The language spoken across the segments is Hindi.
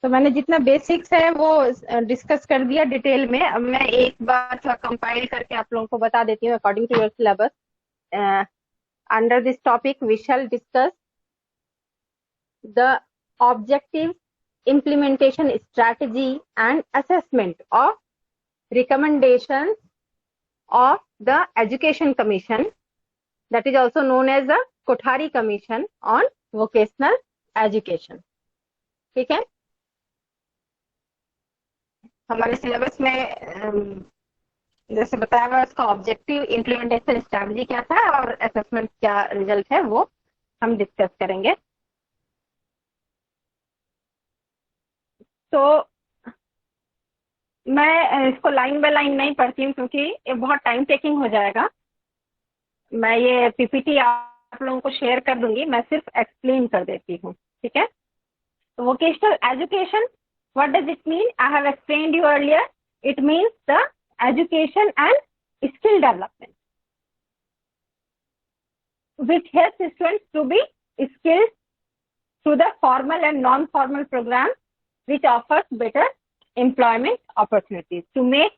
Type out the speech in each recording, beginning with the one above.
तो मैंने जितना बेसिक्स है वो डिस्कस कर दिया डिटेल में। अब मैं एक बार थोड़ा कंपाइल करके आप लोगों को बता देती हूँ according to your syllabus. Under this topic we shall discuss the objective, implementation strategy and assessment of recommendations of the Education Commission, that is also known as the Kothari Commission on Vocational Education। ठीक है, हमारे सिलेबस में जैसे बताया हुआ उसका ऑब्जेक्टिव, इम्प्लीमेंटेशन स्ट्रेटजी क्या था और असेसमेंट क्या रिजल्ट है वो हम डिस्कस करेंगे। तो मैं इसको लाइन बाय लाइन नहीं पढ़ती हूँ क्योंकि ये बहुत टाइम टेकिंग हो जाएगा। मैं ये पीपीटी आप लोगों को शेयर कर दूंगी, मैं सिर्फ एक्सप्लेन कर देती हूँ। ठीक है, तो vocational education, what does it mean? I have explained you earlier. It means the education and skill development which helps students to be skilled through the formal and non-formal program which offers better employment opportunities to make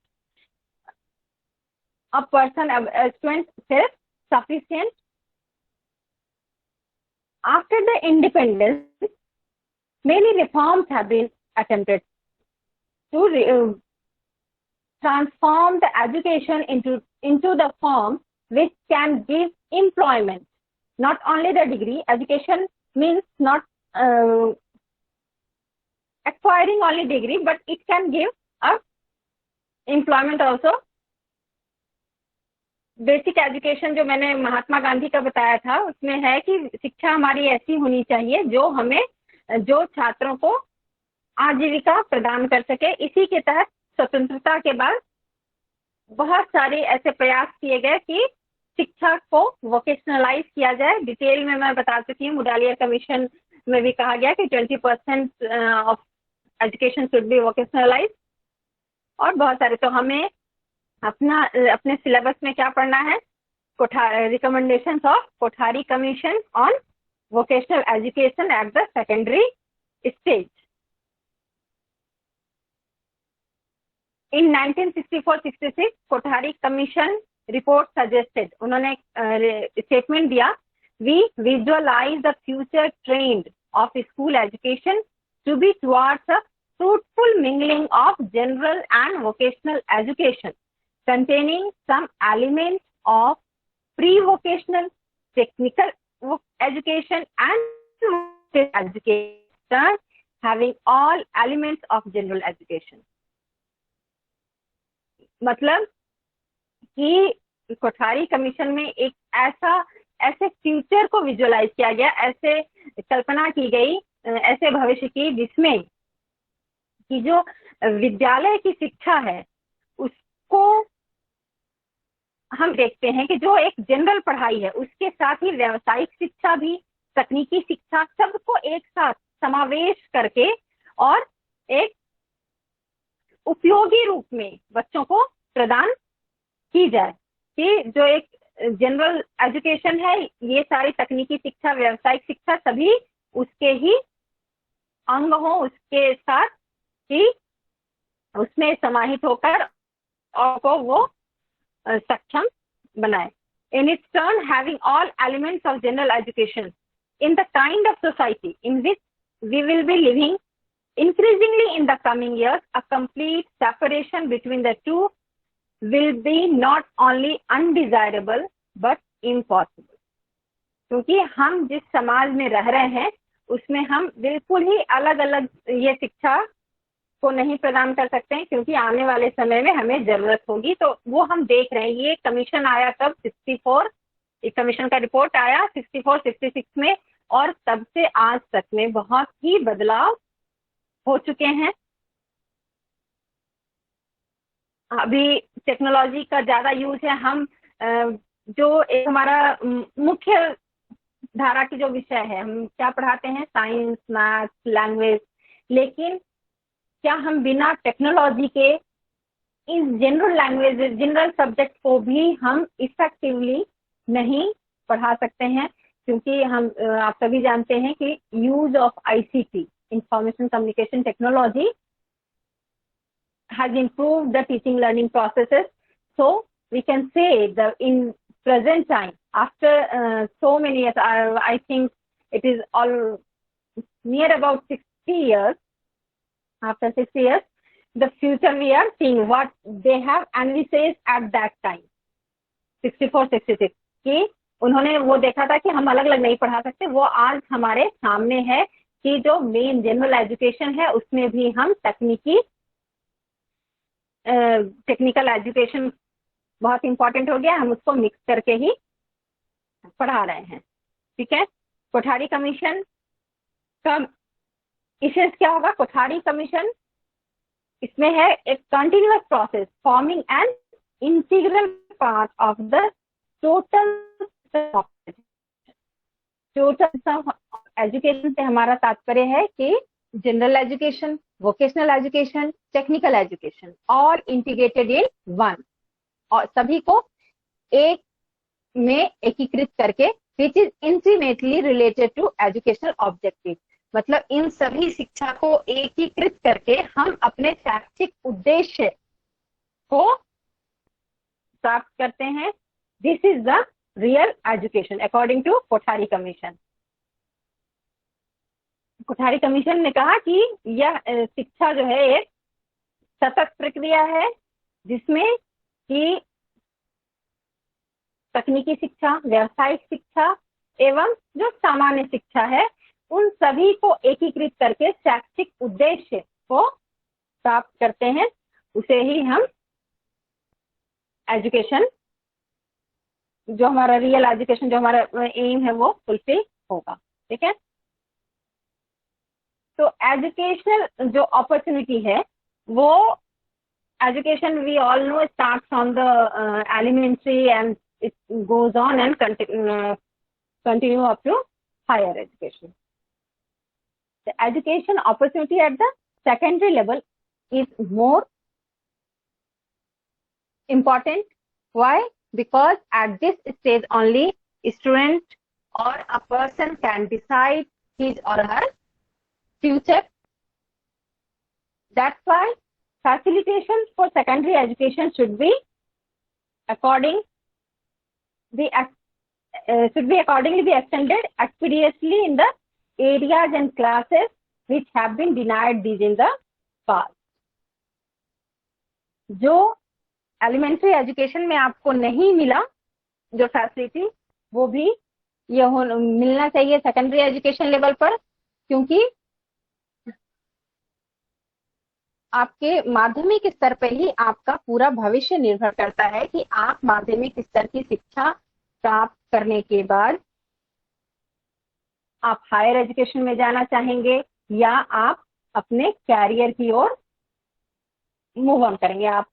a person, a student self-sufficient. After the independence, many reforms have been attempted to transform the education into the form which can give employment. Not only the degree, education means not acquiring only degree, but it can give a employment also. Basic education जो मैंने महात्मा गांधी का बताया था उसमें है कि शिक्षा हमारी ऐसी होनी चाहिए जो हमें, जो छात्रों को आजीविका प्रदान कर सके। इसी के तहत स्वतंत्रता के बाद बहुत सारे ऐसे प्रयास किए गए कि शिक्षा को वोकेशनलाइज किया जाए। डिटेल में मैं बता चुकी हूँ, मुडालियर कमीशन में भी कहा गया कि 20% ऑफ एजुकेशन शुड बी वोकेशनलाइज, और बहुत सारे। तो हमें अपने सिलेबस में क्या पढ़ना है? Recommendations of Kothari commission on vocational education at the secondary stage. In 1964-66 Kothari commission report suggested, उन्होंने स्टेटमेंट दिया, we visualise the future trend of school education to be towards a fruitful mingling of general and vocational education containing some elements of pre-vocational, technical education and education having all elements of general education। मतलब कि कोठारी कमीशन में एक ऐसे फ्यूचर को विजुअलाइज किया गया, ऐसे कल्पना की गई, ऐसे भविष्य की जिसमें कि जो विद्यालय की शिक्षा है उसको हम देखते हैं कि जो एक जनरल पढ़ाई है उसके साथ ही व्यावसायिक शिक्षा भी, तकनीकी शिक्षा, सबको एक साथ समावेश करके और एक उपयोगी रूप में बच्चों को प्रदान की जाए। कि जो एक जनरल एजुकेशन है, ये सारी तकनीकी शिक्षा, व्यावसायिक शिक्षा सभी उसके ही अंग हो, उसके साथ कि उसमें समाहित होकर और को वो सक्षम बनाए। In its turn, having all elements of general education in the kind of society in which we will be living increasingly in the coming years, a complete separation between the two will be not only undesirable but impossible। क्योंकि हम जिस समाज में रह रहे हैं उसमें हम बिल्कुल ही अलग अलग ये शिक्षा को नहीं प्रदान कर सकते हैं, क्योंकि आने वाले समय में हमें जरूरत होगी। तो वो हम देख रहे हैं। ये कमीशन आया तब 64, एक कमीशन का रिपोर्ट आया 64-66 में, और तब से आज तक में बहुत ही बदलाव हो चुके हैं। अभी टेक्नोलॉजी का ज्यादा यूज है। हम जो एक हमारा मुख्य धारा की जो विषय है, हम क्या पढ़ाते हैं? साइंस, मैथ्स, लैंग्वेज, लेकिन क्या हम बिना टेक्नोलॉजी के in general language, general subject को भी हम इफेक्टिवली नहीं पढ़ा सकते हैं? क्योंकि हम आप सभी जानते हैं कि use of ICT information communication technology has improved the teaching learning processes. So we can say that in present time, after so many years, I think it is all near about 60 years, after 60 years, the future we are seeing what they have envisaged at that time, 64, 66, कि उन्होंने वो देखा था कि हम अलग अलग नहीं पढ़ा सकते, वो आज हमारे सामने है कि जो मेन जनरल एजुकेशन है उसमें भी हम टेक्निकल एजुकेशन बहुत इंपॉर्टेंट हो गया, हम उसको मिक्स करके ही पढ़ा रहे हैं। ठीक है, कोठारी कमीशन का इशेस क्या होगा? कोठारी कमीशन इसमें है एक continuous process forming an integral part of the total education से हमारा तात्पर्य है कि general education, vocational education, technical education और इंटीग्रेटेड इन वन, और सभी को एक में एकीकृत करके which is intimately related to educational objective. मतलब इन सभी शिक्षा को एकीकृत करके हम अपने शैक्षिक उद्देश्य को प्राप्त करते हैं। This is the real education according to Kothari commission. Kothari commission ने कहा कि यह शिक्षा जो है एक सतत प्रक्रिया है जिसमें कि तकनीकी शिक्षा, व्यावसायिक शिक्षा एवं जो सामान्य शिक्षा है उन सभी को एकीकृत करके शैक्षिक उद्देश्य को प्राप्त करते हैं, उसे ही हम एजुकेशन, जो हमारा रियल एजुकेशन, जो हमारा एम है वो फुलफिल होगा। ठीक है, तो एजुकेशनल जो अपॉर्चुनिटी है वो education we all know start from the elementary and it goes on and continue up to higher education. The education opportunity at the secondary level is more important. Why? Because at this stage only a student or a person can decide his or her future. That's why facilitation for secondary education should be accordingly be extended expeditiously in the areas and classes which have been denied these in the past. जो एलिमेंट्री एजुकेशन में आपको नहीं मिला जो फैसिलिटी, वो भी ये मिलना चाहिए सेकेंडरी एजुकेशन लेवल पर, क्योंकि आपके माध्यमिक स्तर पर ही आपका पूरा भविष्य निर्भर करता है कि आप माध्यमिक स्तर की शिक्षा प्राप्त करने के बाद आप हायर एजुकेशन में जाना चाहेंगे या आप अपने कैरियर की ओर मूव ऑन करेंगे, आप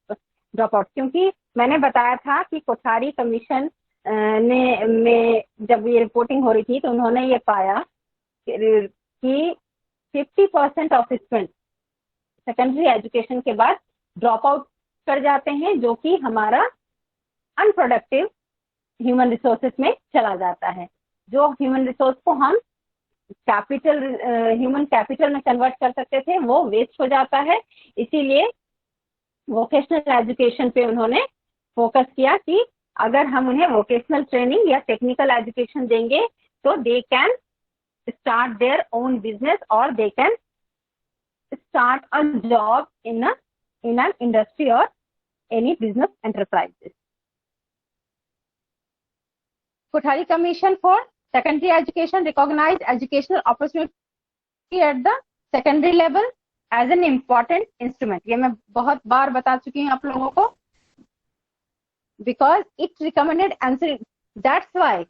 ड्रॉप आउट। क्योंकि मैंने बताया था कि कोठारी कमीशन में जब ये रिपोर्टिंग हो रही थी तो उन्होंने ये पाया कि 50% ऑफ स्टूडेंट सेकेंडरी एजुकेशन के बाद ड्रॉप आउट कर जाते हैं, जो कि हमारा अनप्रोडक्टिव ह्यूमन रिसोर्सेज में चला जाता है। जो ह्यूमन रिसोर्स को हम कैपिटल, ह्यूमन कैपिटल में कन्वर्ट कर सकते थे, वो वेस्ट हो जाता है। इसीलिए वोकेशनल एजुकेशन पे उन्होंने फोकस किया कि अगर हम उन्हें वोकेशनल ट्रेनिंग या टेक्निकल एजुकेशन देंगे तो they can start their own business और they can start a job in an industry और any business enterprises. Kothari commission for secondary education recognized educational opportunity at the secondary level as an important instrument. ये मैं बहुत बार बता चुकी हूँ आप लोगों को, because it recommended answer. That's why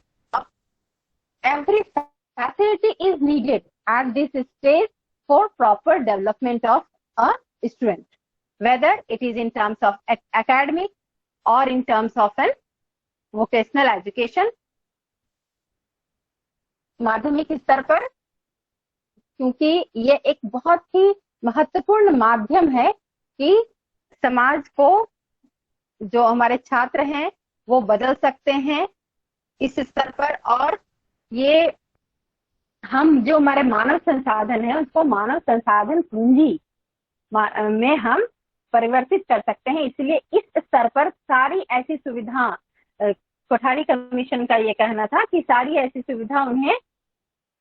every facility is needed at this stage for proper development of a student, whether it is in terms of academic or in terms of an vocational education. माध्यमिक स्तर पर, क्योंकि ये एक बहुत ही महत्वपूर्ण माध्यम है कि समाज को जो हमारे छात्र हैं वो बदल सकते हैं इस स्तर पर, और ये हम जो हमारे मानव संसाधन है उसको मानव संसाधन पूंजी में हम परिवर्तित कर सकते हैं। इसलिए इस स्तर पर सारी ऐसी सुविधा, कोठारी कमीशन का ये कहना था कि सारी ऐसी सुविधा उन्हें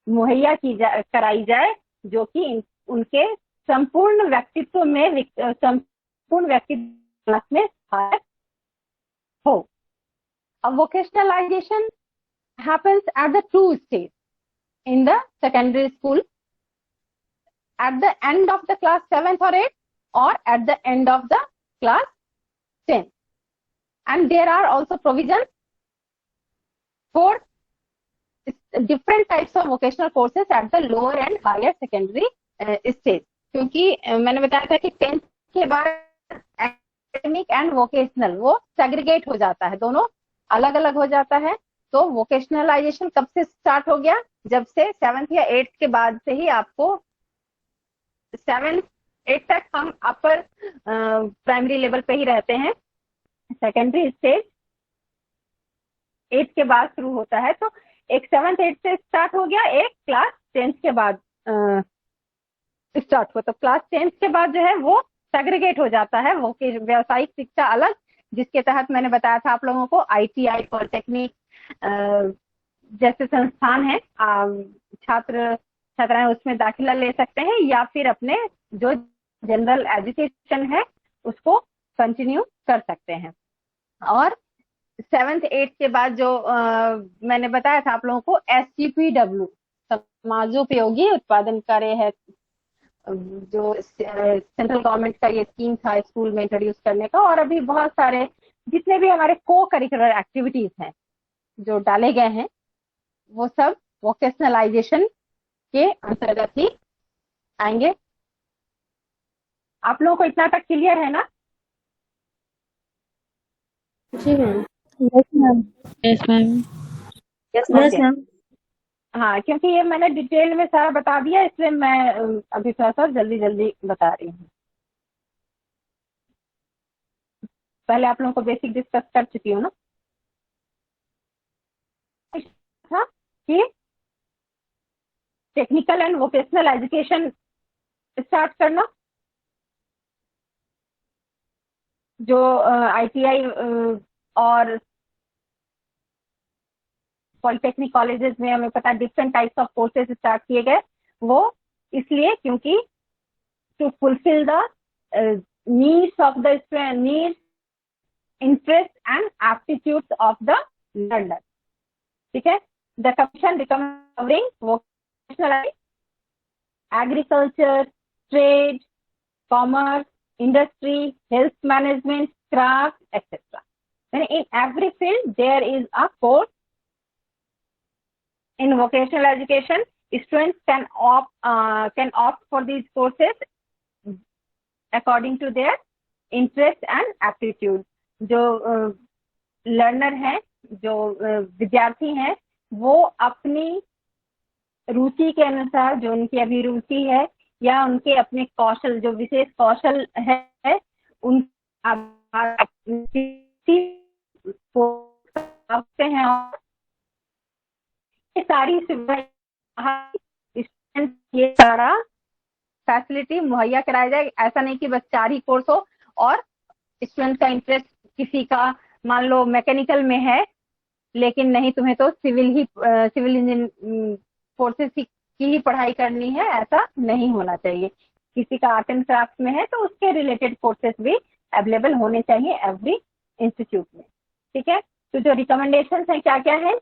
मुहैया कराई जाए जो कि उनके संपूर्ण व्यक्तित्व में संपूर्ण व्यक्तित्व में सहायक हो। अब vocationalisation happens at the two stage in the secondary school, at the end of the class 7th or 8th, or at the end of the class 10th. And there are also provisions for different types of vocational courses at the lower and higher secondary stage. क्योंकि मैंने बताया था कि 10th के बाद एकेडमिक एंड वोकेशनल वो सेग्रीगेट हो जाता है, दोनों अलग अलग हो जाता है। तो वोकेशनलाइजेशन कब से स्टार्ट हो गया? जब से 7th या 8th के बाद से ही आपको 7th 8th तक हम अपर प्राइमरी लेवल पे ही रहते हैं, सेकेंडरी स्टेज 8th के बाद शुरू होता है। तो एक 7th 8th से स्टार्ट हो गया, एक क्लास 10th के बाद स्टार्ट हुआ। तो क्लास 10th के बाद जो है वो सेग्रीगेट हो जाता है, वो व्यावसायिक शिक्षा अलग, जिसके तहत मैंने बताया था आप लोगों को ITI पॉलिटेक्निक जैसे संस्थान है, छात्र छात्राएं उसमें दाखिला ले सकते हैं या फिर अपने जो जनरल एजुकेशन है उसको कंटिन्यू कर सकते हैं। और 7th 8th के बाद जो मैंने बताया था आप लोगों को SGPW समाजोपयोगी उत्पादन कार्य है, जो सेंट्रल गवर्नमेंट का ये स्कीम था स्कूल में इंट्रोड्यूस करने का। और अभी बहुत सारे जितने भी हमारे को करिकुलर एक्टिविटीज हैं जो डाले गए हैं वो सब वोकेशनलाइजेशन के अंतर्गत ही आएंगे। आप लोगों को इतना तक क्लियर है ना? जी ma'am. Yes ma'am. Yes ma'am. Yes ma'am. हाँ, क्योंकि ये मैंने डिटेल में सारा बता दिया, इसलिए मैं अभी थोड़ा सा जल्दी जल्दी बता रही हूँ। पहले आप लोगों को बेसिक डिस्कस कर चुकी हूँ ना था कि technical and vocational education start करना, जो ITI और पॉलिटेक्निक कॉलेजेस में हमें पता different types of courses start किए गए। वो इसलिए क्योंकि to fulfil the needs of the needs, interest and aptitudes of the learner. ठीक है। The commission recovering vocational agriculture, trade, commerce, industry, health management, craft, etc. Then in every field there is a course. In vocational education, students can opt for these courses according to their interest and aptitude. जो learner हैं, जो विद्यार्थी हैं, वो अपनी रुचि के अनुसार, जो उनकी अभिरुचि है या उनके अपने कौशल, जो विशेष कौशल है, उन हैं। और ये सारी सुविधा ये सारा फैसिलिटी मुहैया कराया जाए। ऐसा नहीं कि बस 4 ही कोर्स हो और स्टूडेंट का इंटरेस्ट किसी का मान लो मैकेनिकल में है लेकिन नहीं, तुम्हें तो सिविल इंजीनियर कोर्सेज की ही पढ़ाई करनी है, ऐसा नहीं होना चाहिए। किसी का आर्ट एंड क्राफ्ट में है तो उसके रिलेटेड कोर्सेज भी अवेलेबल होने चाहिए एवरी इंस्टीट्यूट में। ठीक है। तो जो रिकमेंडेशन है क्या क्या है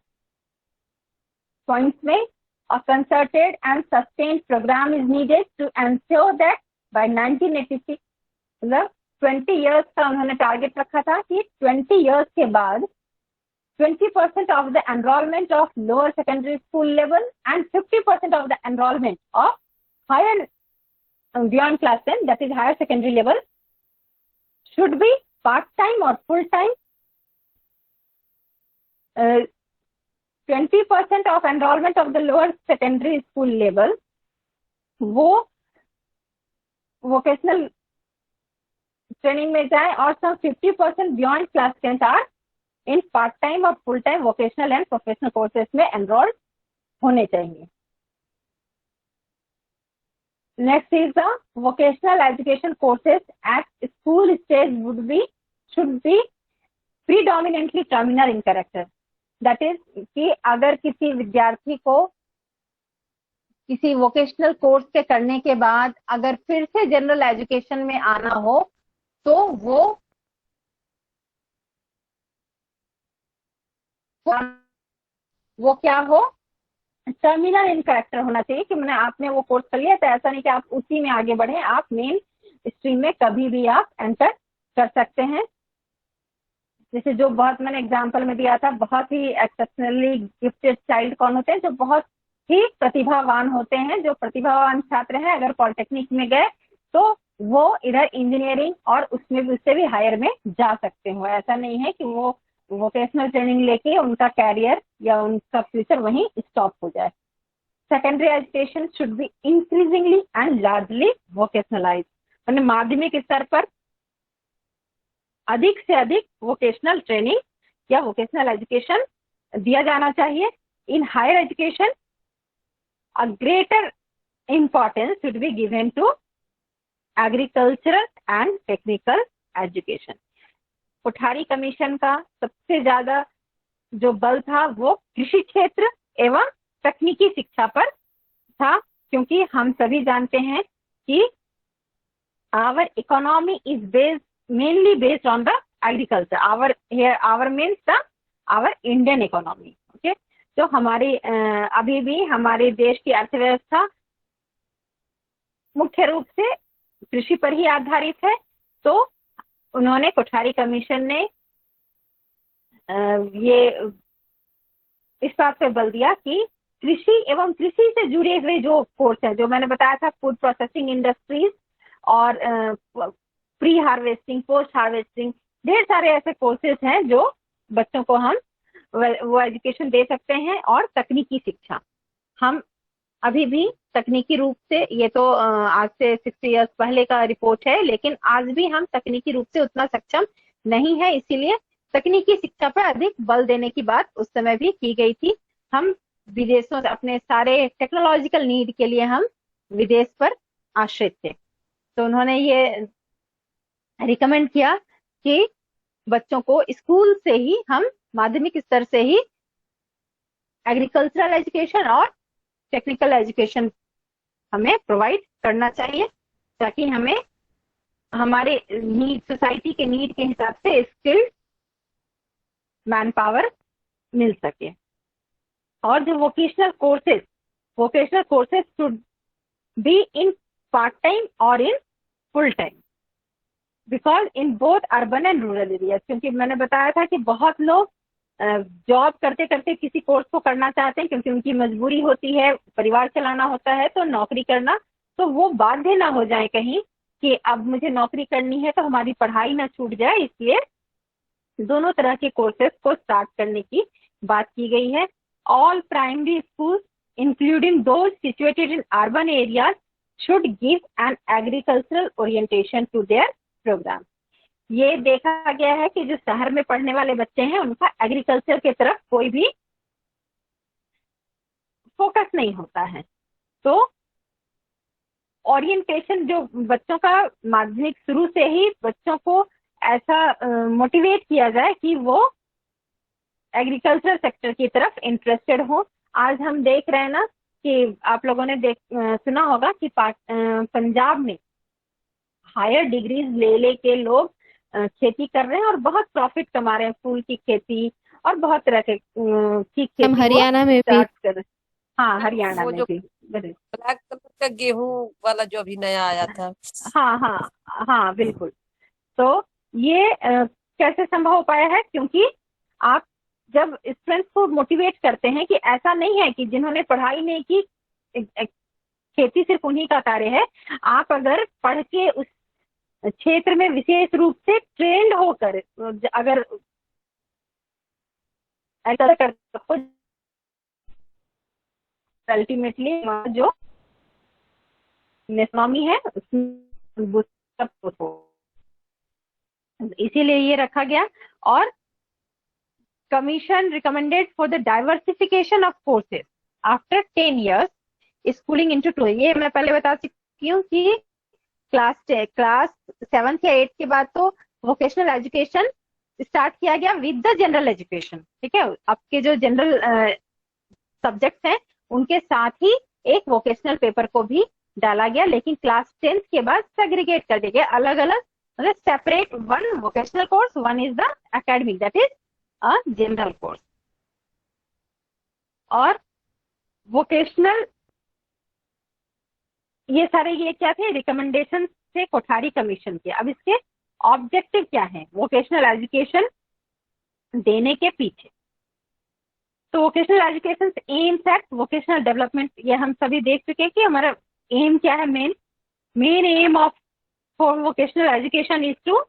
पॉइंट्स में, a concerted and sustained program is needed to ensure that by 1986, मतलब 20 years का उन्होंने टारगेट रखा था कि 20 years के बाद 20% of the enrollment of lower secondary school level and 50% of the enrollment of higher beyond class 10, that is higher secondary level, should be part-time or full-time. 20% of enrollment of the lower secondary school level, वो vocational training में जाए, और some 50% beyond class 10 are in part time और full time vocational and professional courses में एनरोल्ड होने चाहिए। Next is the vocational education courses at school stage should be predominantly terminal in character. That is कि अगर किसी विद्यार्थी को किसी वोकेशनल कोर्स के करने के बाद अगर फिर से जनरल एजुकेशन में आना हो तो वो क्या हो, टर्मिनल इन कैरेक्टर होना चाहिए कि मैंने आपने वो कोर्स कर लिया तो ऐसा नहीं कि आप उसी में आगे बढ़े, आप मेन स्ट्रीम में कभी भी आप एंटर कर सकते हैं। जैसे जो बहुत मैंने एग्जांपल में दिया था, बहुत ही एक्सेप्शनली गिफ्टेड चाइल्ड कौन होते हैं, जो बहुत ही प्रतिभावान होते हैं, जो प्रतिभावान छात्र हैं, अगर पॉलिटेक्निक में गए तो वो इधर इंजीनियरिंग और उसमें भी उससे भी हायर में जा सकते हो। ऐसा नहीं है कि वो वोकेशनल ट्रेनिंग लेके उनका कैरियर या उनका फ्यूचर वहीं स्टॉप हो जाए। Secondary education should be increasingly and largely vocationalise, मैंने माध्यमिक स्तर पर अधिक से अधिक वोकेशनल ट्रेनिंग या वोकेशनल एजुकेशन दिया जाना चाहिए। In higher education a greater importance should be given to agricultural and technical education. Kothari commission का सबसे ज्यादा जो बल था वो कृषि क्षेत्र एवं तकनीकी शिक्षा पर था, क्योंकि हम सभी जानते हैं कि our economy is based mainly based on the agriculture. Our means the our Indian economy. Okay, तो हमारी अभी भी हमारे देश की अर्थव्यवस्था मुख्य रूप से कृषि पर ही आधारित है। तो उन्होंने कोठारी कमीशन ने ये इस बात पे बल दिया कि कृषि एवं कृषि से जुड़े हुए जो कोर्स है, जो मैंने बताया था, फूड प्रोसेसिंग इंडस्ट्रीज और प्री हार्वेस्टिंग, पोस्ट हार्वेस्टिंग, ढेर सारे ऐसे कोर्सेज हैं जो बच्चों को हम वो एजुकेशन दे सकते हैं। और तकनीकी शिक्षा, हम अभी भी तकनीकी रूप से, ये तो आज से 60 इयर्स पहले का रिपोर्ट है, लेकिन आज भी हम तकनीकी रूप से उतना सक्षम नहीं है, इसीलिए तकनीकी शिक्षा पर अधिक बल देने की बात उस समय भी की गई थी। हम विदेशों से अपने सारे टेक्नोलॉजिकल नीड के लिए हम विदेश पर आश्रित थे, तो उन्होंने ये रिकमेंड किया कि बच्चों को स्कूल से ही, हम माध्यमिक स्तर से ही एग्रीकल्चरल एजुकेशन और टेक्निकल एजुकेशन हमें प्रोवाइड करना चाहिए, ताकि हमें हमारे नीड, सोसाइटी के नीड के हिसाब से स्किल्ड मैन पावर मिल सके। और जो vocational courses should be in part time और in full time, because in both urban and rural area. क्योंकि मैंने बताया था कि बहुत लोग जॉब करते करते किसी कोर्स को करना चाहते हैं, क्योंकि उनकी मजबूरी होती है, परिवार चलाना होता है, तो नौकरी करना, तो वो बाध्य ना हो जाए कहीं कि अब मुझे नौकरी करनी है तो हमारी पढ़ाई ना छूट जाए, इसलिए दोनों तरह के कोर्सेज को स्टार्ट करने की बात की गई है। All primary school including those situated in urban areas should give an agricultural orientation to their programme. ये देखा गया है कि जो शहर में पढ़ने वाले बच्चे हैं उनका एग्रीकल्चर की तरफ कोई भी फोकस नहीं होता है, तो ओरिएंटेशन जो बच्चों का माध्यमिक शुरू से ही बच्चों को ऐसा मोटिवेट किया जाए कि वो एग्रीकल्चर सेक्टर की तरफ इंटरेस्टेड हो। आज हम देख रहे हैं ना कि आप लोगों ने सुना होगा कि पंजाब में हायर डिग्रीज ले के लोग खेती कर रहे हैं और बहुत प्रॉफिट कमा रहे हैं, फूल की खेती और बहुत तरह के की खेती। हम हरियाणा में भी कर रहे हैं। हाँ, हरियाणा में भी ब्लैक कलर का गेहूं वाला जो अभी नया आया था। हाँ हाँ हाँ, बिल्कुल। तो ये कैसे संभव हो पाया है? क्योंकि आप जब स्टूडेंट्स को मोटिवेट करते हैं कि ऐसा नहीं है कि जिन्होंने पढ़ाई नहीं की खेती सिर्फ उन्हीं का कार्य है, आप अगर पढ़ के उस क्षेत्र में विशेष रूप से ट्रेंड होकर अगर ऐसा कर अल्टीमेटली जो इकोनॉमी है उसमें, इसीलिए ये रखा गया। और commission recommended for the diversification of courses after 10 years schooling into 2। ये मैं पहले बता क्योंकि क्लास 7th या 8th के बाद तो वोकेशनल एजुकेशन स्टार्ट किया गया विद द जनरल एजुकेशन, ठीक है। आपके जो जनरल सब्जेक्ट्स हैं उनके साथ ही एक वोकेशनल पेपर को भी डाला गया, लेकिन क्लास 10th के बाद सेग्रीगेट कर दिया गया, अलग अलग, मतलब separate, one vocational course, one is the academic, that is a general course. और वोकेशनल, ये सारे ये क्या थे, रिकमेंडेशन थे कोठारी कमीशन के। अब इसके ऑब्जेक्टिव क्या है वोकेशनल एजुकेशन देने के पीछे? तो vocational education aims at vocational development, ये हम सभी देख चुके हैं कि हमारा एम क्या है। Main aim of for vocational education is to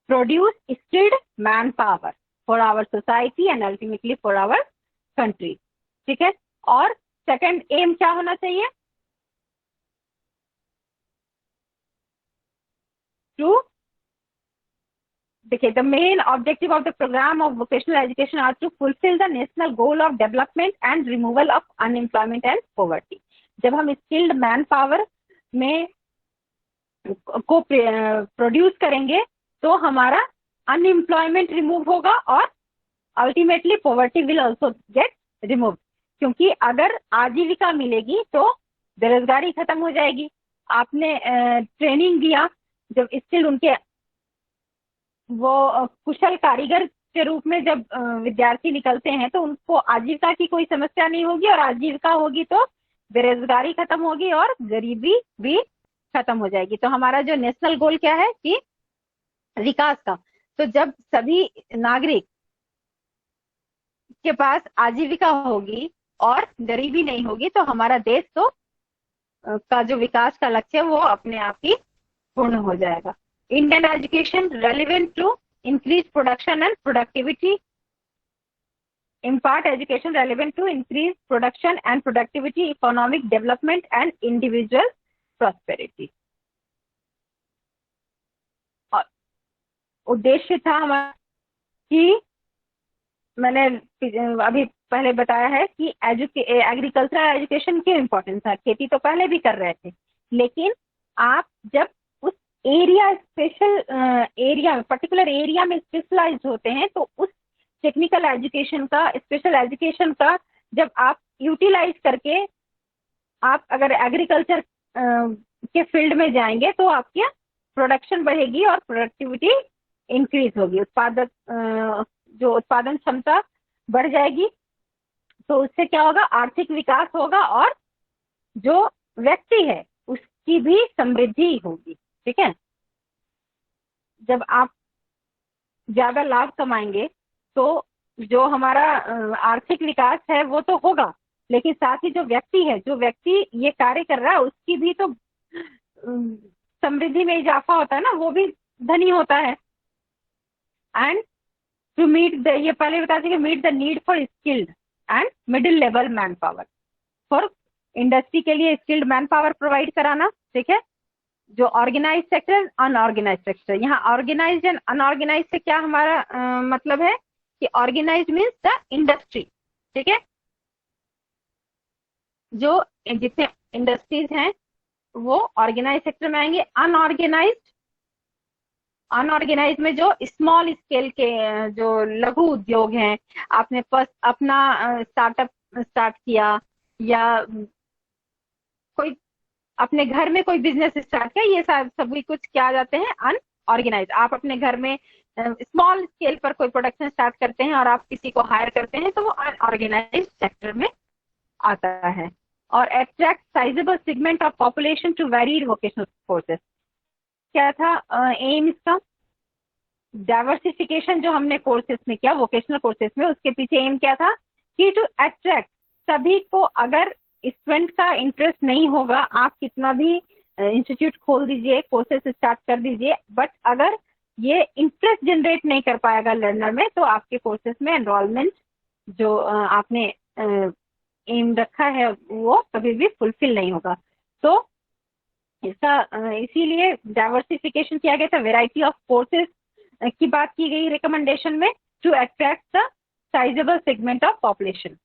produce skilled manpower for our society and ultimately for our country, ठीक है। और सेकंड एम क्या होना चाहिए? टू, देखिए, the main objective of the programme of vocational education are to fulfil the national goal of development and removal of unemployment and poverty. जब हम स्किल्ड मैन पावर में को प्रोड्यूस करेंगे तो हमारा अनएम्प्लॉयमेंट रिमूव होगा और ultimately poverty will also get remove, क्योंकि अगर आजीविका मिलेगी तो बेरोजगारी खत्म हो जाएगी। आपने ट्रेनिंग दिया, जब स्किल उनके वो कुशल कारीगर के रूप में जब विद्यार्थी निकलते हैं तो उनको आजीविका की कोई समस्या नहीं होगी, और आजीविका होगी तो बेरोजगारी खत्म होगी और गरीबी भी खत्म हो जाएगी। तो हमारा जो नेशनल गोल क्या है कि विकास का, तो जब सभी नागरिक के पास आजीविका होगी और गरीबी नहीं होगी तो हमारा देश तो का जो विकास का लक्ष्य है वो अपने आप ही पूर्ण हो जाएगा। Indian education relevant to increase production and productivity. Impart education relevant to increase production and productivity, economic development and individual prosperity. और उद्देश्य था हमारा कि मैंने अभी पहले बताया है कि एग्रीकल्चरल एजुकेशन क्यों इम्पोर्टेंट था। खेती तो पहले भी कर रहे थे, लेकिन आप जब area special area particular area में स्पेशलाइज होते हैं तो उस टेक्निकल एजुकेशन का, स्पेशल एजुकेशन का जब आप यूटिलाइज करके आप अगर एग्रीकल्चर के फील्ड में जाएंगे तो आपकी प्रोडक्शन बढ़ेगी और प्रोडक्टिविटी इंक्रीज होगी, जो उत्पादन क्षमता बढ़ जाएगी। तो उससे क्या होगा, आर्थिक विकास होगा और जो व्यक्ति है उसकी भी समृद्धि होगी, ठीक है। जब आप ज्यादा लाभ कमाएंगे तो जो हमारा आर्थिक विकास है वो तो होगा, लेकिन साथ ही जो व्यक्ति ये कार्य कर रहा है उसकी भी तो समृद्धि में इजाफा होता है ना, वो भी धनी होता है। एंड टू मीट द, ये पहले बता दें, meet the need for skilled and middle level manpower, for industry के लिए स्किल्ड मैन पावर प्रोवाइड कराना, ठीक है। जो ऑर्गेनाइज सेक्टर, अनऑर्गेनाइज सेक्टर, यहाँ ऑर्गेनाइज एंड अनऑर्गेनाइज से क्या हमारा मतलब है कि ऑर्गेनाइज मीन्स द इंडस्ट्री, ठीक है। जो जितने इंडस्ट्रीज हैं वो ऑर्गेनाइज सेक्टर में आएंगे। अनऑर्गेनाइज में जो स्मॉल स्केल के जो लघु उद्योग हैं, आपने अपना स्टार्टअप स्टार्ट किया या कोई अपने घर में कोई बिजनेस स्टार्ट किया, ये सभी कुछ क्या जाते हैं, अनऑर्गेनाइज। आप अपने घर में स्मॉल स्केल पर कोई प्रोडक्शन स्टार्ट करते हैं और आप किसी को हायर करते हैं तो वो अनऑर्गेनाइज सेक्टर में आता है। और attract sizeable segment of population to varied vocational courses, क्या था एम इसका? डाइवर्सिफिकेशन जो हमने कोर्सेज में किया वोकेशनल कोर्सेज में, उसके पीछे एम क्या था कि टू अट्रैक्ट सभी को। अगर स्टूडेंट का इंटरेस्ट नहीं होगा, आप कितना भी इंस्टीट्यूट खोल दीजिए, कोर्सेज स्टार्ट कर दीजिए, बट अगर ये इंटरेस्ट जनरेट नहीं कर पाएगा लर्नर में तो आपके कोर्सेज में एनरोलमेंट जो आपने एम रखा है वो कभी भी फुलफिल नहीं होगा। तो इसका इसीलिए डाइवर्सिफिकेशन किया गया था, वेराइटी ऑफ कोर्सेज की बात की गई रिकमेंडेशन में, to attract the sizeable segment of population.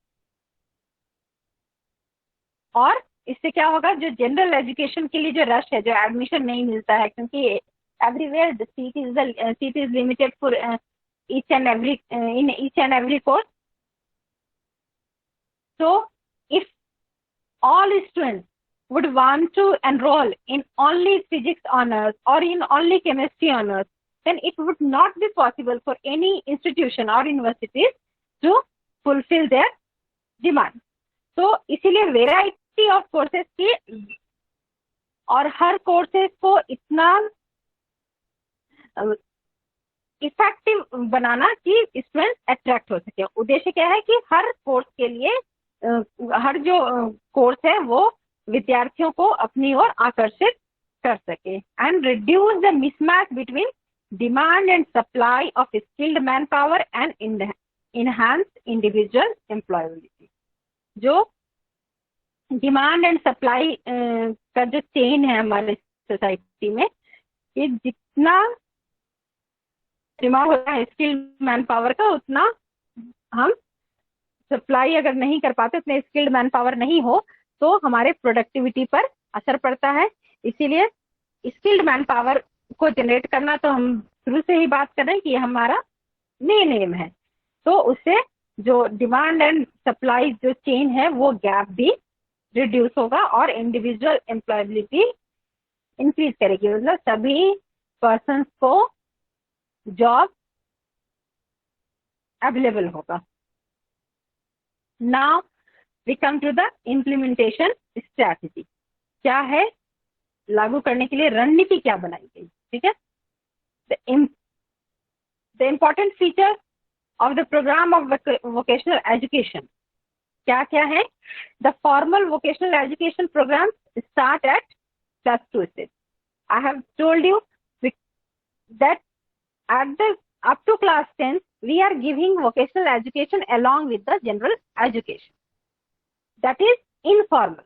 और इससे क्या होगा, जो जनरल एजुकेशन के लिए जो रश है, जो एडमिशन नहीं मिलता है, क्योंकि everywhere the seat is limited for each and every in each and every course. So if all students would want to enroll in only physics honors or in only chemistry honors, then it would not be possible for any institution or universities to fulfill their demand. तो इसीलिए वेराइटी ऑफ कोर्सेज की और हर कोर्सेज को इतना इफेक्टिव बनाना कि स्टूडेंट अट्रैक्ट हो सके. उद्देश्य क्या है कि हर कोर्स के लिए हर जो कोर्स है वो विद्यार्थियों को अपनी ओर आकर्षित कर सके. And reduce the mismatch between demand and supply of skilled man power and enhance individual employability. जो डिमांड एंड सप्लाई का जो चेन है हमारे सोसाइटी में, ये जितना डिमांड होता है स्किल्ड मैन पावर का, उतना हम सप्लाई अगर नहीं कर पाते, उतने स्किल्ड मैन पावर नहीं हो, तो हमारे प्रोडक्टिविटी पर असर पड़ता है. इसीलिए स्किल्ड मैन पावर को जनरेट करना, तो हम शुरू से ही बात कर रहे हैं कि हमारा मेन एम है. तो उससे जो डिमांड एंड सप्लाई जो चेन है वो गैप भी रिड्यूस होगा और इंडिविजुअल एम्प्लॉयबिलिटी इंक्रीज करेगी. मतलब सभी पर्सन्स को जॉब अवेलेबल होगा. Now we come to the implementation strategy. क्या है, लागू करने के लिए रणनीति क्या बनाई गई. ठीक है. The important feature of the programme of vocational education क्या क्या है. The formal vocational education programme start at +2 stage. I have told you that at the up to class 10 we are giving vocational education along with the general education. That is informal.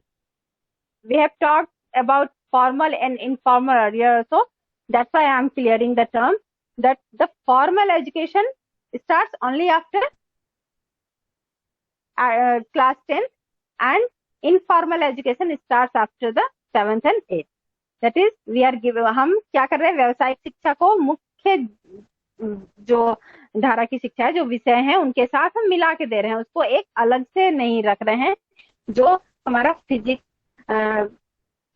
We have talked about formal and informal earlier, so that's why I am clearing the term that the formal education starts only after class 10 and informal education starts after the 7th and 8th. That is we are giving, हम क्या कर रहे हैं, व्यवसायिक शिक्षा को मुख्य जो धारा की शिक्षा है, जो विषय हैं, उनके साथ हम मिला के दे रहे हैं. उसको एक अलग से नहीं रख रहे हैं. जो हमारा फिजिक्स,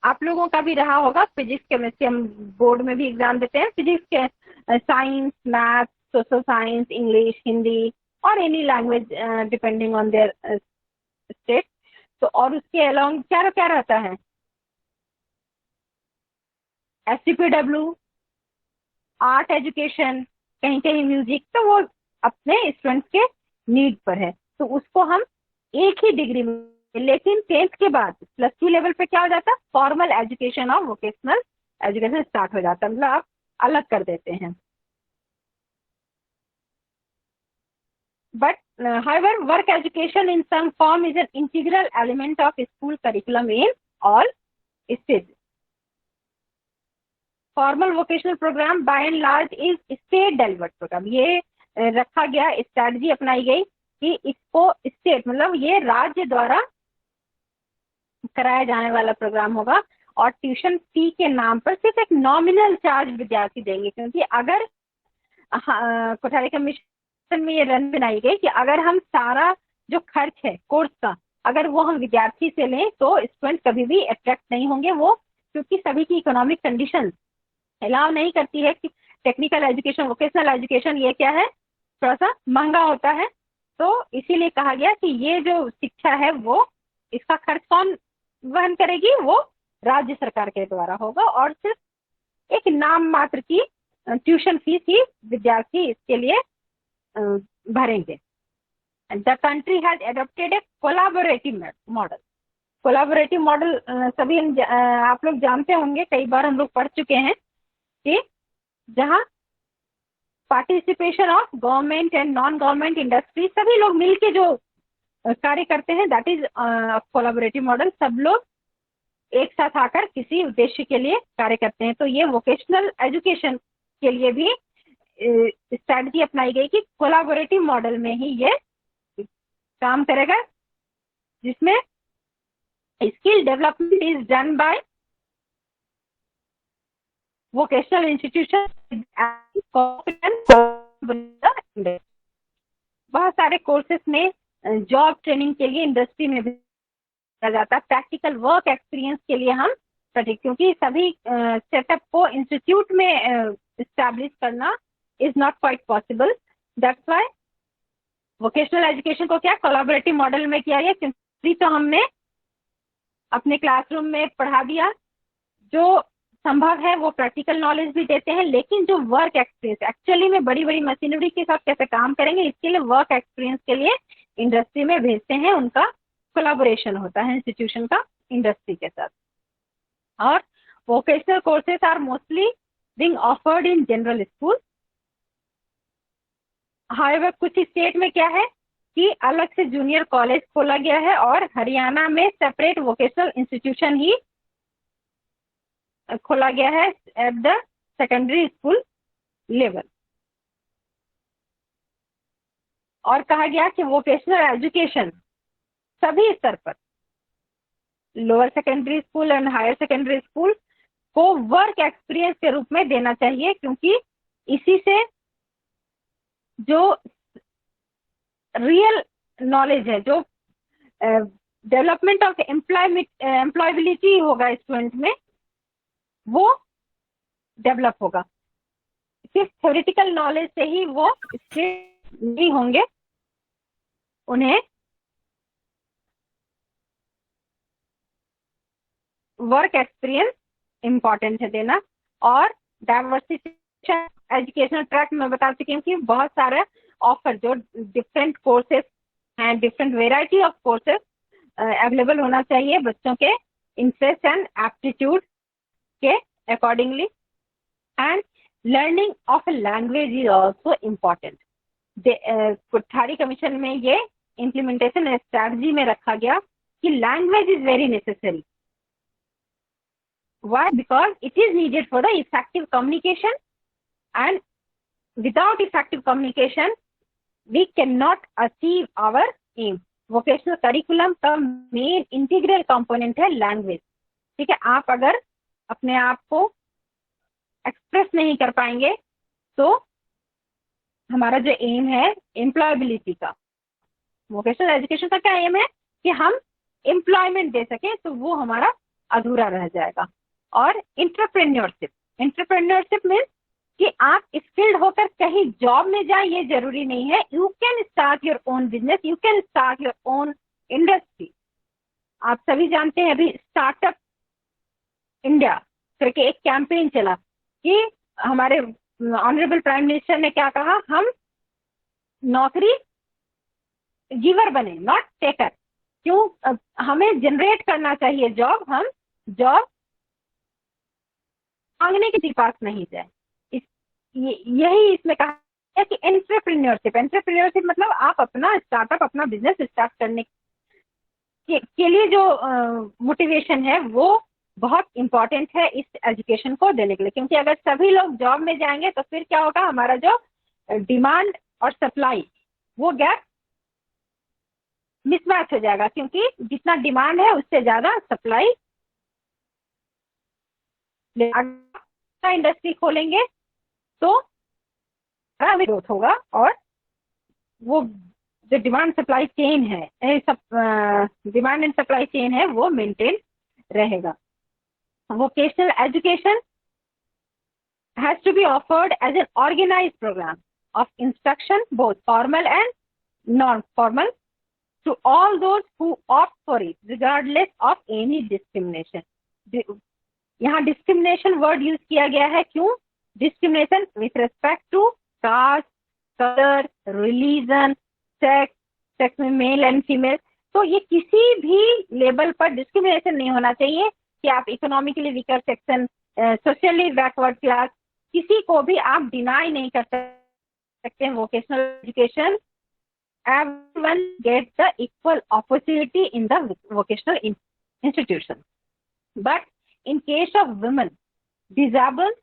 आप लोगों का भी रहा होगा, फिजिक्स केमिस्ट्री हम बोर्ड में भी एग्जाम देते हैं. फिजिक्स के science, math, social science, English, Hindi और any language depending on their state. तो और उसके अलावा क्या क्या रहता है, SCPW, आर्ट एजुकेशन, कहीं कहीं म्यूजिक. तो वो अपने स्टूडेंट्स के नीड पर है. तो उसको हम एक ही डिग्री में, लेकिन 10th के बाद +2 लेवल पे क्या हो जाता है, फॉर्मल एजुकेशन और वोकेशनल एजुकेशन स्टार्ट हो जाता है. मतलब आप अलग कर देते हैं. But however, work education in some form is an integral element of school curriculum in all stages. Formal vocational program by and large is state delivered program. ये रखा गया, स्ट्रैटेजी अपनाई गई कि इसको स्टेट मतलब ये राज्य द्वारा कराया जाने वाला प्रोग्राम होगा. और ट्यूशन फी के नाम पर सिर्फ एक नॉमिनल चार्ज विद्यार्थी देंगे. क्योंकि अगर कोठारी कमीशन में ये रन बनाई गई कि अगर हम सारा जो खर्च है कोर्स का, अगर वो हम विद्यार्थी से लें तो स्टूडेंट कभी भी अट्रैक्ट नहीं होंगे. वो क्योंकि सभी की इकोनॉमिक कंडीशन अलाउ नहीं करती है कि टेक्निकल एजुकेशन, वोकेशनल एजुकेशन ये क्या है, थोड़ा सा महंगा होता है. तो इसीलिए कहा गया कि ये जो शिक्षा है वो, इसका खर्च कौन वहन करेगी, वो राज्य सरकार के द्वारा होगा. और सिर्फ एक नाम मात्र की ट्यूशन फीस ही विद्यार्थी इसके लिए भरेंगे. The country has adopted A collaborative model. Collaborative model सभी आप लोग जानते होंगे, कई बार हम लोग पढ़ चुके हैं कि जहाँ participation of government and non government industry सभी लोग मिलके जो कार्य करते हैं, दैट इज कोलैबोरेटिव मॉडल. सब लोग एक साथ आकर किसी उद्देश्य के लिए कार्य करते हैं. तो ये वोकेशनल एजुकेशन के लिए भी स्ट्रैटेजी अपनाई गई कि कोलैबोरेटिव मॉडल में ही ये काम करेगा, जिसमें skill development is done by vocational institutions and competence of the industry. बहुत सारे कोर्सेस में जॉब ट्रेनिंग के लिए इंडस्ट्री में भी किया जाता है। प्रैक्टिकल वर्क एक्सपीरियंस के लिए हम क्योंकि सभी सेटअप को इंस्टीट्यूट में एस्टैब्लिश करना is not quite possible, that's why vocational education को क्या कोलैबोरेटिव मॉडल में किया गया। क्योंकि तो हमने अपने क्लासरूम में पढ़ा दिया, जो संभव है वो प्रैक्टिकल नॉलेज भी देते हैं, लेकिन जो वर्क एक्सपीरियंस एक्चुअली में बड़ी बड़ी मशीनरी के साथ कैसे काम करेंगे, इसके लिए वर्क एक्सपीरियंस के लिए इंडस्ट्री में भेजते हैं। उनका कोलैबोरेशन होता है इंस्टीट्यूशन का इंडस्ट्री के साथ। और vocational courses are mostly being offered in general school. However कुछ स्टेट में क्या है कि अलग से जूनियर कॉलेज खोला गया है और हरियाणा में सेपरेट वोकेशनल इंस्टीट्यूशन ही खोला गया है at the secondary school level. और कहा गया कि वोकेशनल एजुकेशन सभी स्तर पर lower secondary school and higher secondary school को वर्क एक्सपीरियंस के रूप में देना चाहिए, क्योंकि इसी से जो रियल नॉलेज है, जो डेवलपमेंट ऑफ एम्प्लॉयबिलिटी होगा स्टूडेंट में, वो डेवलप होगा। सिर्फ थ्योरेटिकल नॉलेज से ही वो स्किल नहीं होंगे, उन्हें वर्क एक्सपीरियंस इम्पॉर्टेंट है देना। और डाइवर्सिफिकेशन एजुकेशनल ट्रैक में बता चुकी हूँ कि बहुत सारे ऑफर जो डिफरेंट कोर्सेज हैं, different variety of courses available होना चाहिए बच्चों के इंटरेस्ट एंड एप्टीट्यूड के accordingly. And learning of a language is also important. Kothari commission में ये इम्प्लीमेंटेशन स्ट्रैटेजी में रखा गया कि language is very necessary. Why? Because it is needed for the effective communication, and without effective communication we cannot achieve our aim. Vocational curriculum का main integral component है language। ठीक है, आप अगर अपने आप को एक्सप्रेस नहीं कर पाएंगे तो हमारा जो एम है एम्प्लॉयबिलिटी का, वोकेशनल एजुकेशन का क्या एम है कि हम एम्प्लॉयमेंट दे सकें, तो वो हमारा अधूरा रह जाएगा। और एंटरप्रेन्योरशिप मीन्स कि आप स्किल्ड होकर कहीं जॉब में जाए ये जरूरी नहीं है। You can start your own business, you can start your own industry. आप सभी जानते हैं अभी स्टार्टअप इंडिया करके एक कैंपेन चला कि हमारे ऑनरेबल प्राइम मिनिस्टर ने क्या कहा, हम नौकरी गिवर बने, नॉट टेकर। क्यों? हमें जनरेट करना चाहिए जॉब, हम जॉब मांगने के पास नहीं जाए। यही इसमें कहा है कि एंटरप्रेन्योरशिप मतलब आप अपना स्टार्टअप, अपना बिजनेस स्टार्ट करने के लिए जो मोटिवेशन है वो बहुत इंपॉर्टेंट है इस एजुकेशन को देने के लिए। क्योंकि अगर सभी लोग जॉब में जाएंगे तो फिर क्या होगा, हमारा जो डिमांड और सप्लाई वो गैप मिसमैच हो जाएगा। क्योंकि जितना डिमांड है उससे ज्यादा सप्लाई। इंडस्ट्री खोलेंगे तो ग्रोथ होगा और वो जो डिमांड सप्लाई चेन है, डिमांड एंड सप्लाई चेन है वो मेंटेन रहेगा। Vocational education has to be offered as an organised programme of instruction both formal and non formal to all those who opt for it regardless of any discrimination. यहाँ डिस्क्रिमिनेशन वर्ड यूज किया गया है। क्यों? Discrimination with respect to caste, colour, religion, sex, sex में मेल एंड फीमेल। तो ये किसी भी लेवल पर डिस्क्रिमिनेशन नहीं होना चाहिए कि आप economically weaker section, socially backward class, किसी को भी आप डिनाई नहीं कर सकते हैं। Vocational education everyone gets the equal opportunity in the vocational institution. But in case of women, disabled,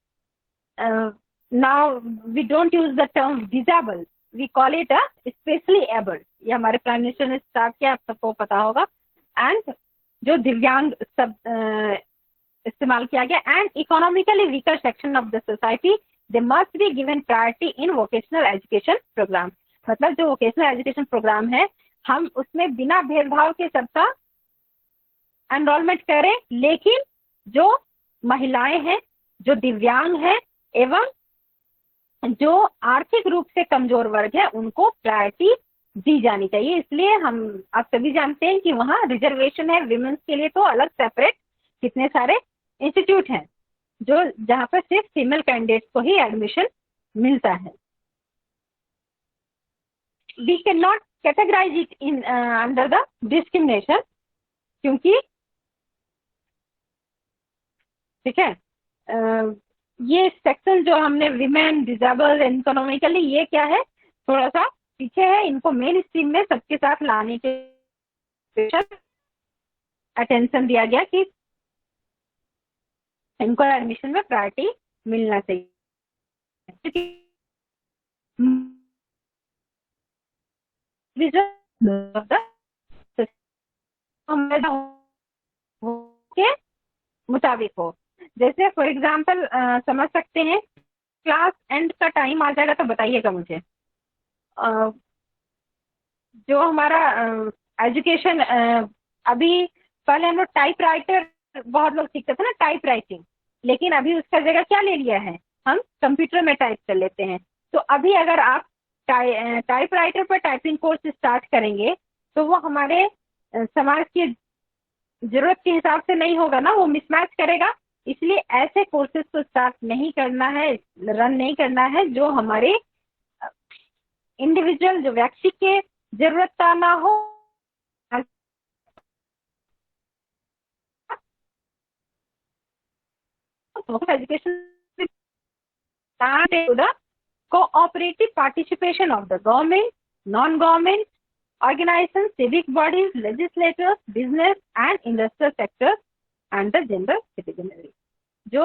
now we don't use the term disabled, we call it a specially abled. ये हमारे प्राइम मिनिस्टर ने स्टार्ट किया, आप सबको पता होगा। एंड जो दिव्यांग सब इस्तेमाल किया गया। And economically weaker section of the society they must be given priority in vocational education programme. मतलब जो वोकेशनल एजुकेशन प्रोग्राम है हम उसमें बिना भेदभाव के सबका एनरोलमेंट करें, लेकिन जो महिलाएं हैं, जो दिव्यांग हैं एवं जो आर्थिक रूप से कमजोर वर्ग है उनको प्रायोरिटी दी जानी चाहिए। इसलिए हम आप सभी जानते हैं कि वहाँ रिजर्वेशन है विमेंस के लिए, तो अलग सेपरेट कितने सारे इंस्टीट्यूट हैं जो जहाँ पर सिर्फ फीमेल कैंडिडेट्स को ही एडमिशन मिलता है। We can not categorise it in under the discrimination, क्योंकि ठीक है ये सेक्शन जो हमने विमेन, डिसेबल, इकोनॉमिकली, ये क्या है थोड़ा सा पीछे है, इनको मेन स्ट्रीम में सबके साथ लाने के अटेंशन दिया गया कि इनको एडमिशन में प्रायोरिटी मिलना चाहिए। के मुताबिक हो। जैसे फॉर एग्जाम्पल समझ सकते हैं, क्लास एंड का टाइम आ जाएगा तो बताइएगा मुझे। जो हमारा एजुकेशन अभी पहले हम लोग टाइप राइटर बहुत लोग सीखते थे ना, टाइप राइटिंग, लेकिन अभी उसका जगह क्या ले लिया है, हम कंप्यूटर में टाइप कर लेते हैं। तो अभी अगर आप टाइप राइटर पर टाइपिंग कोर्स स्टार्ट करेंगे तो वो हमारे समाज की जरूरत के हिसाब से नहीं होगा ना, वो मिसमैच करेगा। इसलिए ऐसे कोर्सेज को स्टार्ट नहीं करना है, रन नहीं करना है जो हमारे इंडिविजुअल, जो व्यक्ति के जरूरत का ना हो। Education to the cooperative participation of the government, non-government organizations, civic bodies, legislators, business and industrial sectors and the general citizenry। जो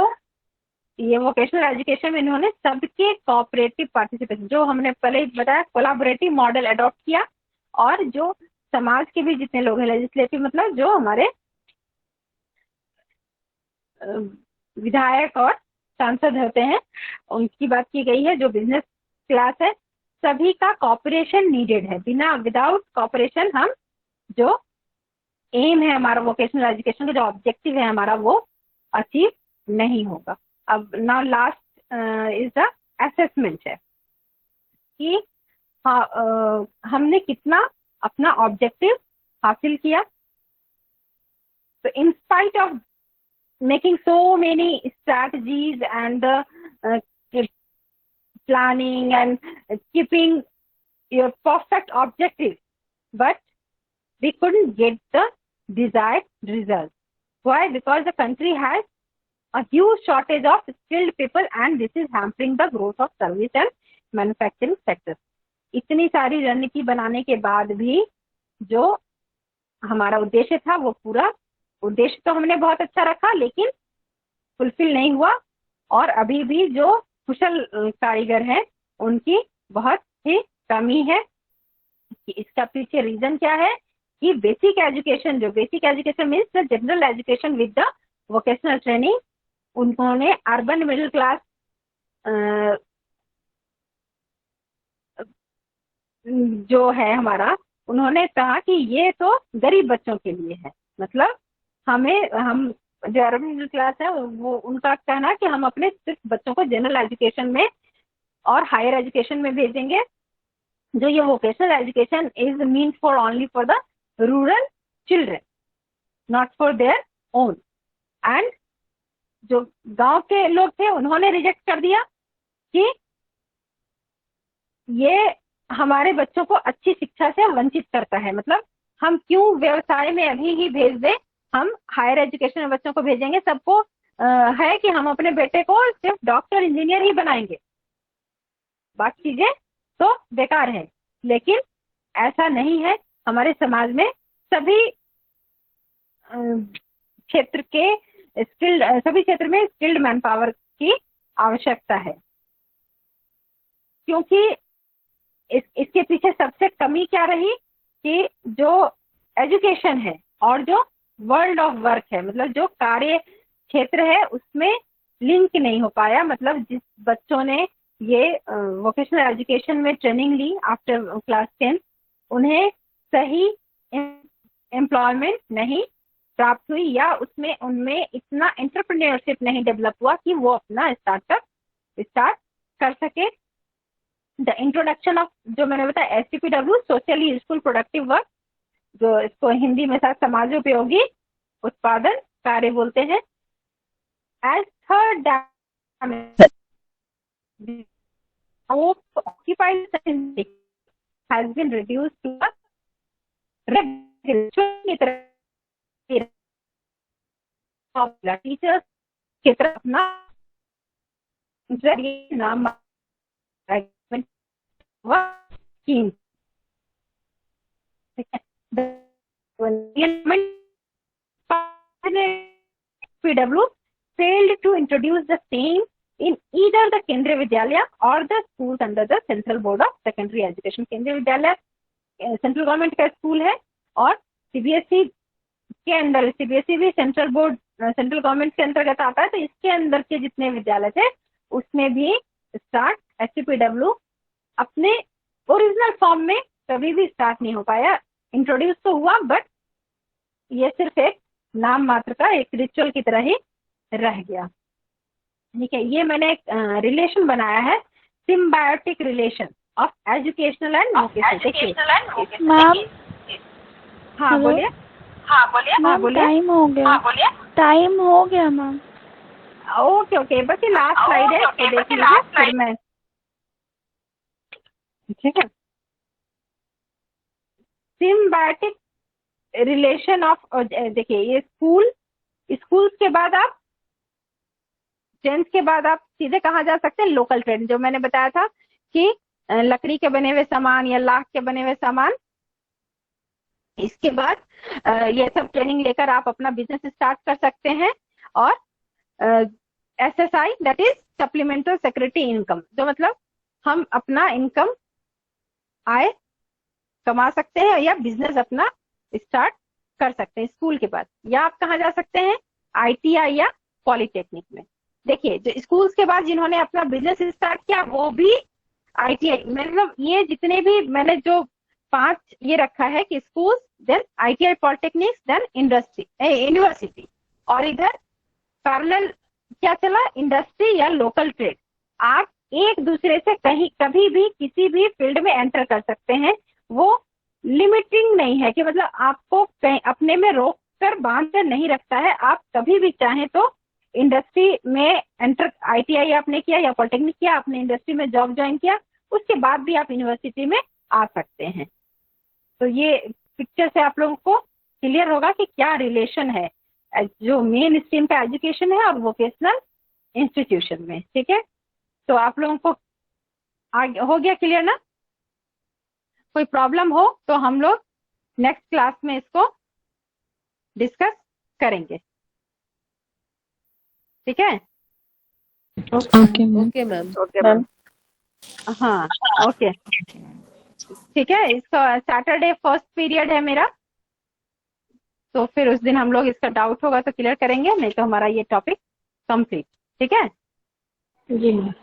ये वोकेशनल एजुकेशन में इन्होंने सबके कोऑपरेटिव पार्टिसिपेशन, जो हमने पहले ही बताया, कोलैबोरेटिव मॉडल अडॉप्ट किया, और जो समाज के भी जितने लोग हैं, लेजिस्लेटिव मतलब जो हमारे विधायक और सांसद होते हैं उनकी बात की गई है, जो बिजनेस क्लास है, सभी का कॉपरेशन नीडेड है। बिना विदाउट कॉपरेशन हम जो एम है हमारा वोकेशनल एजुकेशन का, जो ऑब्जेक्टिव है हमारा, वो अचीव नहीं होगा। अब now last is the assessment है कि हमने कितना अपना ऑब्जेक्टिव हासिल किया। तो in spite of making so many strategies and planning and keeping your perfect objective, but we couldn't get the desired result. Why? Because the country has a huge shortage of skilled people and this is hampering the growth of service and manufacturing sector। इतनी सारी रणनीति बनाने के बाद भी जो हमारा उद्देश्य था, वो पूरा उद्देश्य तो हमने बहुत अच्छा रखा लेकिन फुलफिल नहीं हुआ, और अभी भी जो कुशल कारीगर हैं उनकी बहुत ही कमी है। इसका पीछे रीजन क्या है कि बेसिक एजुकेशन, जो basic education means the general education with the vocational training, उन्होंने अर्बन मिडिल क्लास जो है हमारा, उन्होंने कहा कि ये तो गरीब बच्चों के लिए है। मतलब हम जो अर्बन मिडिल क्लास है वो उनका कहना कि हम अपने सिर्फ बच्चों को जनरल एजुकेशन में और हायर एजुकेशन में भेजेंगे। जो ये vocational education is mean for only for the rural children, not for their own. And जो गांव के लोग थे उन्होंने रिजेक्ट कर दिया कि ये हमारे बच्चों को अच्छी शिक्षा से वंचित करता है। मतलब हम क्यों व्यवसाय में अभी ही भेज दें, हम हायर एजुकेशन में बच्चों को भेजेंगे। सबको है कि हम अपने बेटे को सिर्फ डॉक्टर, इंजीनियर ही बनाएंगे, बाकी चीजें तो बेकार है। लेकिन ऐसा नहीं है, हमारे समाज में सभी क्षेत्र के सभी क्षेत्र में स्किल्ड मैन पावर की आवश्यकता है। क्योंकि इसके पीछे सबसे कमी क्या रही कि जो एजुकेशन है और जो वर्ल्ड ऑफ वर्क है, मतलब जो कार्य क्षेत्र है उसमें लिंक नहीं हो पाया। मतलब जिस बच्चों ने ये वोकेशनल एजुकेशन में ट्रेनिंग ली आफ्टर क्लास 10, उन्हें सही एम्प्लॉयमेंट नहीं प्राप्त हुई, या उसमें उनमें इतना एंटरप्रेन्योरशिप नहीं डेवलप हुआ कि वो अपना स्टार्टअप स्टार्ट कर सके। द इंट्रोडक्शन ऑफ, जो मैंने बताया, STPW, socially useful productive work, जो इसको हिंदी में साथ समाज उपयोगी उत्पादन कार्य बोलते हैं। As third occupied has been reduced to a teachers की तरफ अपना नाम PW failed to introduce the same in either the Kendriya Vidyalaya or the schools under the Central Board of Secondary Education। केंद्रीय विद्यालय सेंट्रल गवर्नमेंट का स्कूल है और CBSE के अंदर, CBSE भी सेंट्रल बोर्ड सेंट्रल गवर्नमेंट के अंतर्गत आता है, तो इसके अंदर के जितने विद्यालय थे उसमें भी स्टार्ट STPW अपने ओरिजिनल फॉर्म में कभी भी स्टार्ट नहीं हो पाया। इंट्रोड्यूस तो हुआ बट ये सिर्फ एक नाम मात्र का एक रिचुअल की तरह ही रह गया। ठीक है, ये मैंने एक रिलेशन बनाया है, symbiotic relation of educational and vocational. Ma'am, हाँ बोलिए। मैम टाइम हो गया, टाइम हो गया मैम। ओके ओके, बस ये लास्ट स्लाइड है, तो देख लीजिए फिर मैं। ठीक है, सिम्बायोटिक रिलेशन ऑफ, देखिए ये स्कूल्स के बाद आप 10th के बाद आप सीधे कहाँ जा सकते हैं, लोकल ट्रेड, जो मैंने बताया था कि लकड़ी के बने हुए सामान या लाख के बने हुए सामान। इसके बाद ये सब ट्रेनिंग लेकर आप अपना बिजनेस स्टार्ट कर सकते हैं। और SSI, that is supplemental security income, जो मतलब हम अपना इनकम आय कमा सकते हैं या बिजनेस अपना स्टार्ट कर सकते हैं स्कूल के बाद। या आप कहाँ जा सकते हैं, ITI या पॉलिटेक्निक में। देखिए जो स्कूल्स के बाद जिन्होंने अपना बिजनेस स्टार्ट किया वो भी ITI, मतलब ये जितने भी मैंने जो 5 ये रखा है कि school, then ITI polytechnics, then industry university, और इधर पैरेलल क्या चला, इंडस्ट्री या लोकल ट्रेड। आप एक दूसरे से कहीं कभी भी किसी भी फील्ड में एंटर कर सकते हैं, वो लिमिटिंग नहीं है कि मतलब आपको कहीं अपने में रोक कर बांध कर नहीं रखता है। आप कभी भी चाहें तो इंडस्ट्री में एंटर, ITI आपने किया या पॉलिटेक्निक किया, आपने इंडस्ट्री में जॉब ज्वाइन किया, उसके बाद भी आप यूनिवर्सिटी में आ सकते हैं। तो ये पिक्चर से आप लोगों को क्लियर होगा कि क्या रिलेशन है जो मेन स्ट्रीम का एजुकेशन है और वोकेशनल इंस्टीट्यूशन में। ठीक है, तो आप लोगों को आगे हो गया क्लियर ना? कोई प्रॉब्लम हो तो हम लोग नेक्स्ट क्लास में इसको डिस्कस करेंगे। ठीक है, ओके मैम। Okay ma'am. हाँ ओके ठीक है। इसका सैटरडे फर्स्ट पीरियड है मेरा, तो फिर उस दिन हम लोग इसका डाउट होगा तो क्लियर करेंगे, नहीं तो हमारा ये टॉपिक कंप्लीट। ठीक है, जी ma'am.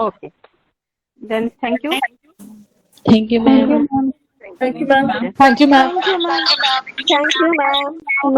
Okay then thank you. Thank you ma'am. Thank you ma'am. Thank you ma'am. Thank you ma'am.